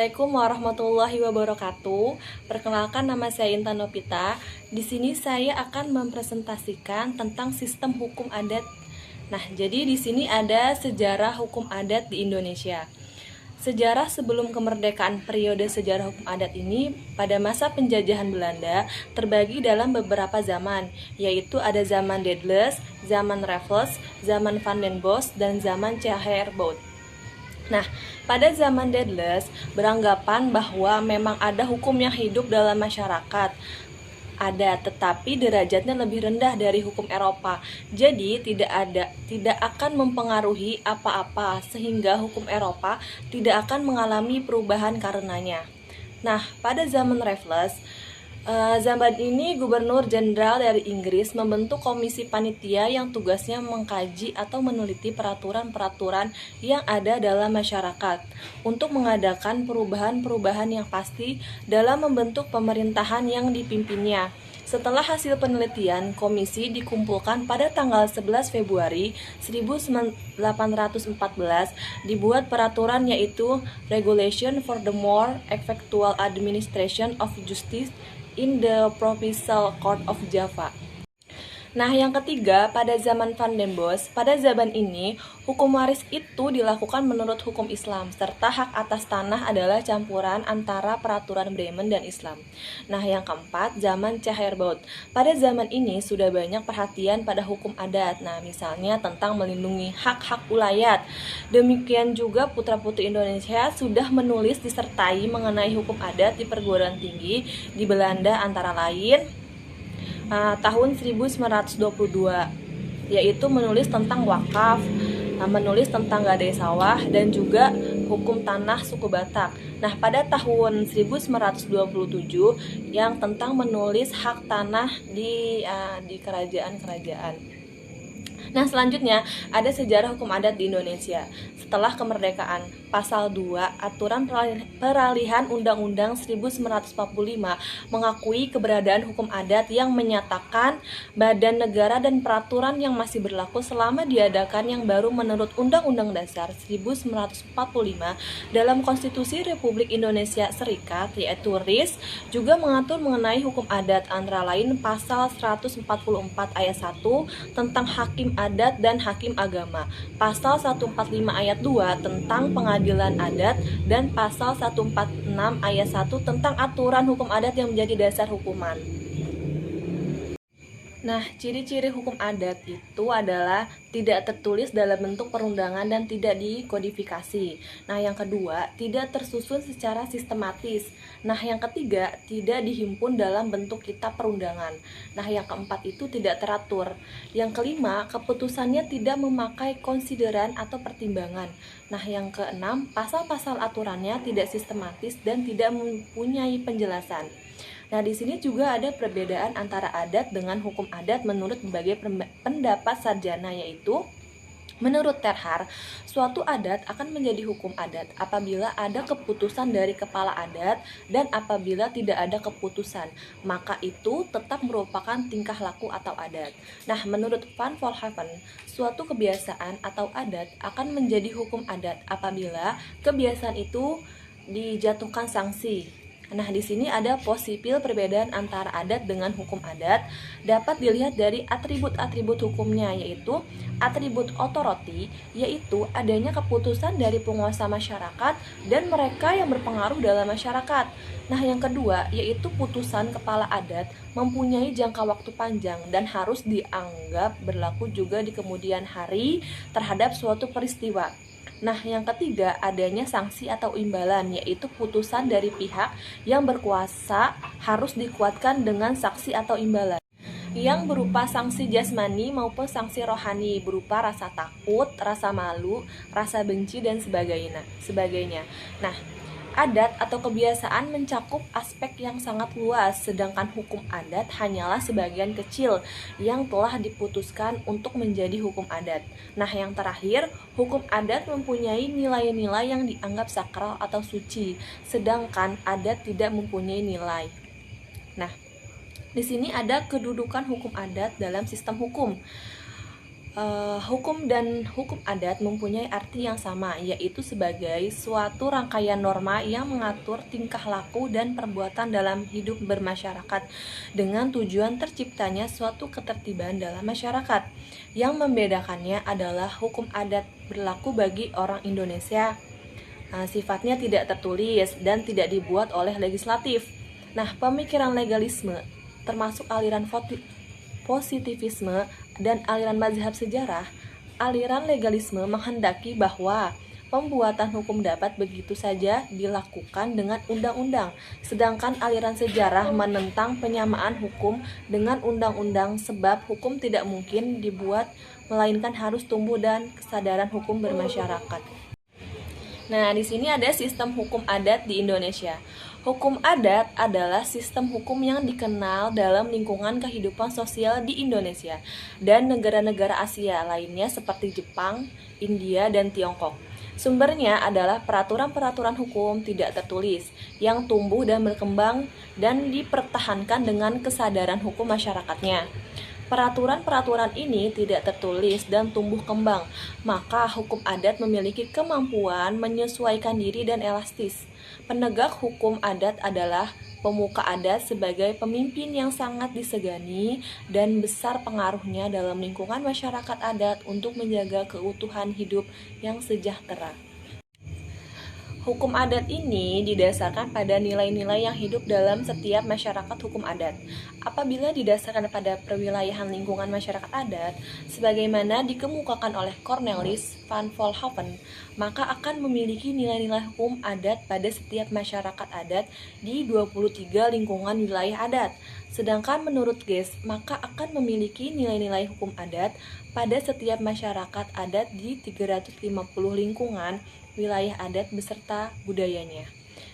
Assalamualaikum warahmatullahi wabarakatuh. Perkenalkan, nama saya Intan Nopita. Di sini saya akan mempresentasikan tentang sistem hukum adat. Nah, jadi di sini ada sejarah hukum adat di Indonesia. Sejarah sebelum kemerdekaan. Periode sejarah hukum adat ini pada masa penjajahan Belanda terbagi dalam beberapa zaman, yaitu ada zaman Daedalus, zaman Raffles, zaman Van den Bosch, dan zaman Chayrebaudt. Nah, pada zaman Daedalus beranggapan bahwa memang ada hukum yang hidup dalam masyarakat. Ada, tetapi derajatnya lebih rendah dari hukum Eropa. Jadi tidak akan mempengaruhi apa-apa sehingga hukum Eropa tidak akan mengalami perubahan karenanya. Nah, pada zaman Raffles, zaman ini Gubernur Jenderal dari Inggris membentuk komisi panitia yang tugasnya mengkaji atau meneliti peraturan-peraturan yang ada dalam masyarakat untuk mengadakan perubahan-perubahan yang pasti dalam membentuk pemerintahan yang dipimpinnya. Setelah hasil penelitian, komisi dikumpulkan pada tanggal 11 Februari 1814, dibuat peraturan yaitu Regulation for the More Effectual Administration of Justice in the Provincial Court of Java. Nah, yang ketiga, pada zaman Van den Bosch, pada zaman ini, hukum waris itu dilakukan menurut hukum Islam, serta hak atas tanah adalah campuran antara peraturan Bremen dan Islam. Nah, yang keempat, zaman Chayrebaudt. Pada zaman ini sudah banyak perhatian pada hukum adat, nah misalnya tentang melindungi hak-hak ulayat. Demikian juga putra-putri Indonesia sudah menulis disertai mengenai hukum adat di perguruan tinggi di Belanda antara lain tahun 1922, yaitu menulis tentang wakaf, menulis tentang gadai sawah, dan juga hukum tanah suku Batak. Nah, pada tahun 1927 yang tentang menulis hak tanah di kerajaan-kerajaan. Nah, selanjutnya ada sejarah hukum adat di Indonesia. Setelah kemerdekaan, pasal 2 Aturan Peralihan Undang-Undang 1945 mengakui keberadaan hukum adat yang menyatakan badan negara dan peraturan yang masih berlaku selama diadakan yang baru menurut Undang-Undang Dasar 1945 dalam Konstitusi Republik Indonesia Serikat, yaitu RIS, juga mengatur mengenai hukum adat antara lain pasal 144 ayat 1 tentang hakim adat dan hakim agama, pasal 145 ayat 2 tentang pengadilan adat, dan pasal 146 ayat 1 tentang aturan hukum adat yang menjadi dasar hukuman. Nah, ciri-ciri hukum adat itu adalah tidak tertulis dalam bentuk perundangan dan tidak dikodifikasi. Nah, yang kedua, tidak tersusun secara sistematis. Nah, yang ketiga, tidak dihimpun dalam bentuk kitab perundangan. Nah, yang keempat itu tidak teratur. Yang kelima, keputusannya tidak memakai konsideran atau pertimbangan. Nah, yang keenam, pasal-pasal aturannya tidak sistematis dan tidak mempunyai penjelasan. Nah, di sini juga ada perbedaan antara adat dengan hukum adat menurut berbagai pendapat sarjana, yaitu menurut Terhar, suatu adat akan menjadi hukum adat apabila ada keputusan dari kepala adat, dan apabila tidak ada keputusan, maka itu tetap merupakan tingkah laku atau adat. Nah, menurut Van Vollenhoven, suatu kebiasaan atau adat akan menjadi hukum adat apabila kebiasaan itu dijatuhkan sanksi. Nah, di sini ada posipil perbedaan antara adat dengan hukum adat dapat dilihat dari atribut-atribut hukumnya, yaitu atribut authority, yaitu adanya keputusan dari penguasa masyarakat dan mereka yang berpengaruh dalam masyarakat. Nah, yang kedua yaitu putusan kepala adat mempunyai jangka waktu panjang dan harus dianggap berlaku juga di kemudian hari terhadap suatu peristiwa. Nah, yang ketiga adanya sanksi atau imbalan, yaitu putusan dari pihak yang berkuasa harus dikuatkan dengan saksi atau imbalan yang berupa sanksi jasmani maupun sanksi rohani berupa rasa takut, rasa malu, rasa benci, dan sebagainya. Nah, adat atau kebiasaan mencakup aspek yang sangat luas, sedangkan hukum adat hanyalah sebagian kecil yang telah diputuskan untuk menjadi hukum adat. Nah, yang terakhir, hukum adat mempunyai nilai-nilai yang dianggap sakral atau suci, sedangkan adat tidak mempunyai nilai. Nah, di sini ada kedudukan hukum adat dalam sistem hukum. Hukum dan hukum adat mempunyai arti yang sama, yaitu sebagai suatu rangkaian norma yang mengatur tingkah laku dan perbuatan dalam hidup bermasyarakat dengan tujuan terciptanya suatu ketertiban dalam masyarakat. Yang membedakannya adalah hukum adat berlaku bagi orang Indonesia. Sifatnya tidak tertulis dan tidak dibuat oleh legislatif. Nah, pemikiran legalisme termasuk aliran positivisme dan aliran mazhab sejarah, aliran legalisme menghendaki bahwa pembuatan hukum dapat begitu saja dilakukan dengan undang-undang, sedangkan aliran sejarah menentang penyamaan hukum dengan undang-undang sebab hukum tidak mungkin dibuat melainkan harus tumbuh dan kesadaran hukum bermasyarakat. Nah, di sini ada sistem hukum adat di Indonesia. Hukum adat adalah sistem hukum yang dikenal dalam lingkungan kehidupan sosial di Indonesia dan negara-negara Asia lainnya seperti Jepang, India, dan Tiongkok. Sumbernya adalah peraturan-peraturan hukum tidak tertulis yang tumbuh dan berkembang dan dipertahankan dengan kesadaran hukum masyarakatnya. Peraturan-peraturan ini tidak tertulis dan tumbuh kembang, maka hukum adat memiliki kemampuan menyesuaikan diri dan elastis. Penegak hukum adat adalah pemuka adat sebagai pemimpin yang sangat disegani dan besar pengaruhnya dalam lingkungan masyarakat adat untuk menjaga keutuhan hidup yang sejahtera. Hukum adat ini didasarkan pada nilai-nilai yang hidup dalam setiap masyarakat hukum adat. Apabila didasarkan pada perwilayahan lingkungan masyarakat adat, sebagaimana dikemukakan oleh Cornelis van Volhoven, maka akan memiliki nilai-nilai hukum adat pada setiap masyarakat adat di 23 lingkungan wilayah adat. Sedangkan menurut Guest, maka akan memiliki nilai-nilai hukum adat pada setiap masyarakat adat di 350 lingkungan wilayah adat beserta budayanya.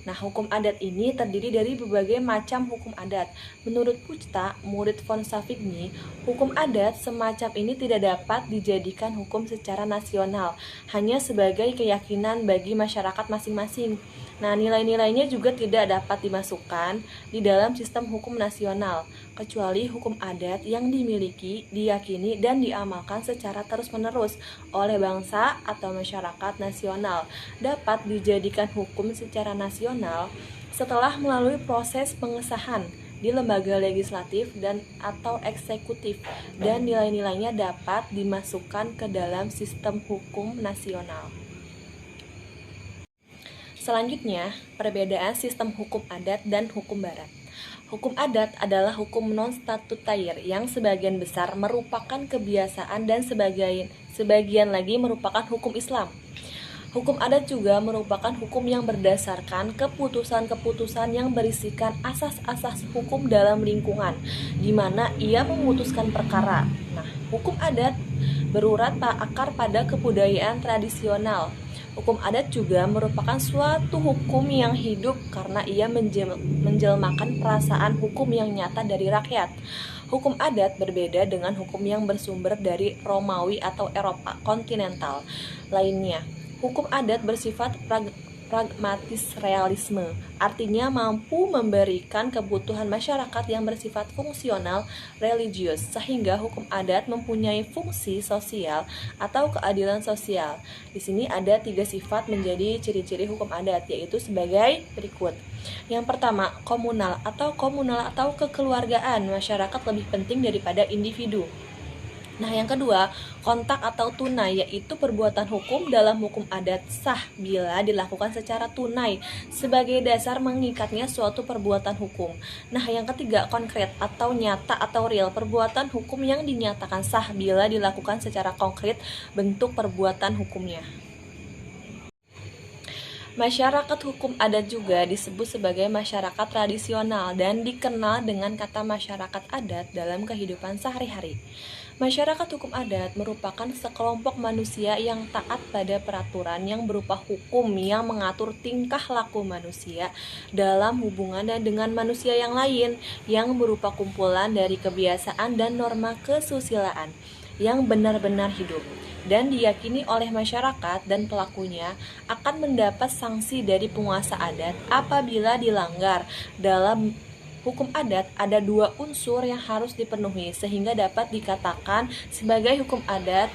Nah, hukum adat ini terdiri dari berbagai macam hukum adat. Menurut Puchta, murid von Savigny, hukum adat semacam ini tidak dapat dijadikan hukum secara nasional, hanya sebagai keyakinan bagi masyarakat masing-masing. Nah, nilai-nilainya juga tidak dapat dimasukkan di dalam sistem hukum nasional, kecuali hukum adat yang dimiliki, diyakini, dan diamalkan secara terus-menerus oleh bangsa atau masyarakat nasional, dapat dijadikan hukum secara nasional setelah melalui proses pengesahan di lembaga legislatif dan atau eksekutif, dan nilai-nilainya dapat dimasukkan ke dalam sistem hukum nasional. Selanjutnya, perbedaan sistem hukum adat dan hukum barat. Hukum adat adalah hukum non-statutair yang sebagian besar merupakan kebiasaan dan sebagian lagi merupakan hukum Islam. Hukum adat juga merupakan hukum yang berdasarkan keputusan-keputusan yang berisikan asas-asas hukum dalam lingkungan, di mana ia memutuskan perkara. Nah, hukum adat berurat akar pada kebudayaan tradisional. Hukum adat juga merupakan suatu hukum yang hidup karena ia menjelmakan perasaan hukum yang nyata dari rakyat. Hukum adat berbeda dengan hukum yang bersumber dari Romawi atau Eropa kontinental lainnya. Hukum adat bersifat pragmatis realisme, artinya mampu memberikan kebutuhan masyarakat yang bersifat fungsional religius, sehingga hukum adat mempunyai fungsi sosial atau keadilan sosial. Di sini ada 3 sifat menjadi ciri-ciri hukum adat, yaitu sebagai berikut. Yang pertama, komunal atau kekeluargaan, masyarakat lebih penting daripada individu. Nah, yang kedua, kontak atau tunai, yaitu perbuatan hukum dalam hukum adat sah bila dilakukan secara tunai sebagai dasar mengikatnya suatu perbuatan hukum. Nah, yang ketiga, konkret atau nyata atau real, perbuatan hukum yang dinyatakan sah bila dilakukan secara konkret bentuk perbuatan hukumnya. Masyarakat hukum adat juga disebut sebagai masyarakat tradisional dan dikenal dengan kata masyarakat adat dalam kehidupan sehari-hari. Masyarakat hukum adat merupakan sekelompok manusia yang taat pada peraturan yang berupa hukum yang mengatur tingkah laku manusia dalam hubungan dengan manusia yang lain, yang berupa kumpulan dari kebiasaan dan norma kesusilaan yang benar-benar hidup dan diyakini oleh masyarakat, dan pelakunya akan mendapat sanksi dari penguasa adat apabila dilanggar dalam hukum adat ada 2 unsur yang harus dipenuhi sehingga dapat dikatakan sebagai hukum adat.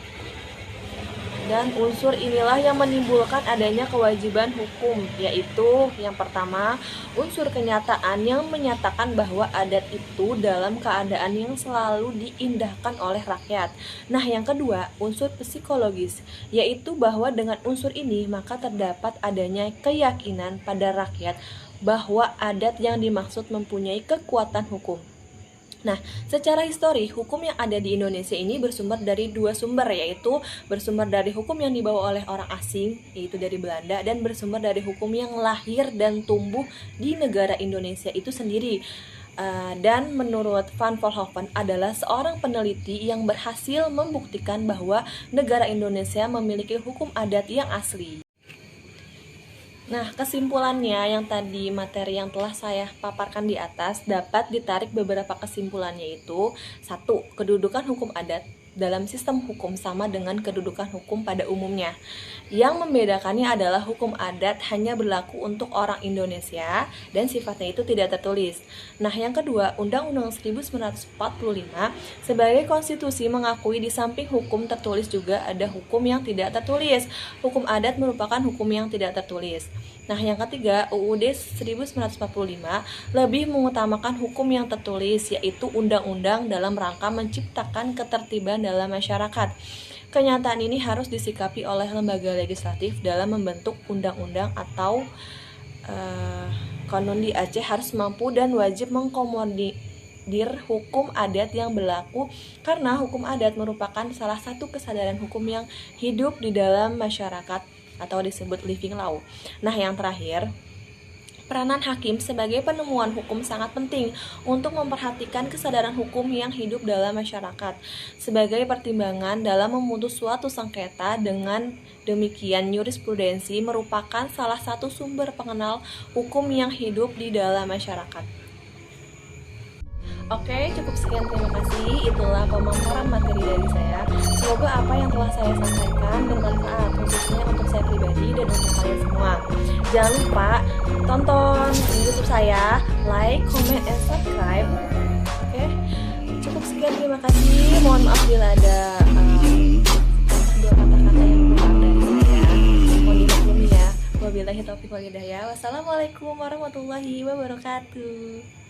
Dan unsur inilah yang menimbulkan adanya kewajiban hukum, yaitu yang pertama, unsur kenyataan yang menyatakan bahwa adat itu dalam keadaan yang selalu diindahkan oleh rakyat. Nah, yang kedua, unsur psikologis, yaitu bahwa dengan unsur ini maka terdapat adanya keyakinan pada rakyat bahwa adat yang dimaksud mempunyai kekuatan hukum. Nah, secara histori, hukum yang ada di Indonesia ini bersumber dari 2 sumber, yaitu bersumber dari hukum yang dibawa oleh orang asing, yaitu dari Belanda, dan bersumber dari hukum yang lahir dan tumbuh di negara Indonesia itu sendiri. Dan menurut Van Vollenhoven adalah seorang peneliti yang berhasil membuktikan bahwa negara Indonesia memiliki hukum adat yang asli. Nah, kesimpulannya yang tadi materi yang telah saya paparkan di atas dapat ditarik beberapa kesimpulannya, yaitu 1. Kedudukan hukum adat dalam sistem hukum sama dengan kedudukan hukum pada umumnya. Yang membedakannya adalah hukum adat hanya berlaku untuk orang Indonesia dan sifatnya itu tidak tertulis. Nah, yang kedua, Undang-Undang 1945 sebagai konstitusi mengakui di samping hukum tertulis juga ada hukum yang tidak tertulis. Hukum adat merupakan hukum yang tidak tertulis. Nah, yang ketiga, UUD 1945 lebih mengutamakan hukum yang tertulis, yaitu undang-undang dalam rangka menciptakan ketertiban dalam masyarakat. Kenyataan ini harus disikapi oleh lembaga legislatif dalam membentuk undang-undang atau konon di Aceh harus mampu dan wajib mengkomodir hukum adat yang berlaku, karena hukum adat merupakan salah satu kesadaran hukum yang hidup di dalam masyarakat atau disebut living law. Nah, yang terakhir, peranan hakim sebagai penemuan hukum sangat penting untuk memperhatikan kesadaran hukum yang hidup dalam masyarakat sebagai pertimbangan dalam memutus suatu sengketa. Dengan demikian, jurisprudensi merupakan salah satu sumber pengenal hukum yang hidup di dalam masyarakat. Oke, cukup sekian, terima kasih. Itulah pemaparan materi dari saya. Semoga apa yang telah saya sampaikan bermanfaat, khususnya untuk saya pribadi dan untuk kalian semua. Jangan lupa tonton YouTube saya, like, comment, and subscribe. Oke, cukup sekian, terima kasih. Mohon maaf bila ada dua kata-kata yang kurang dari saya. Mohon dimaklumi ya. Wabillahi taufiq wal hidayah. Wassalamualaikum warahmatullahi wabarakatuh.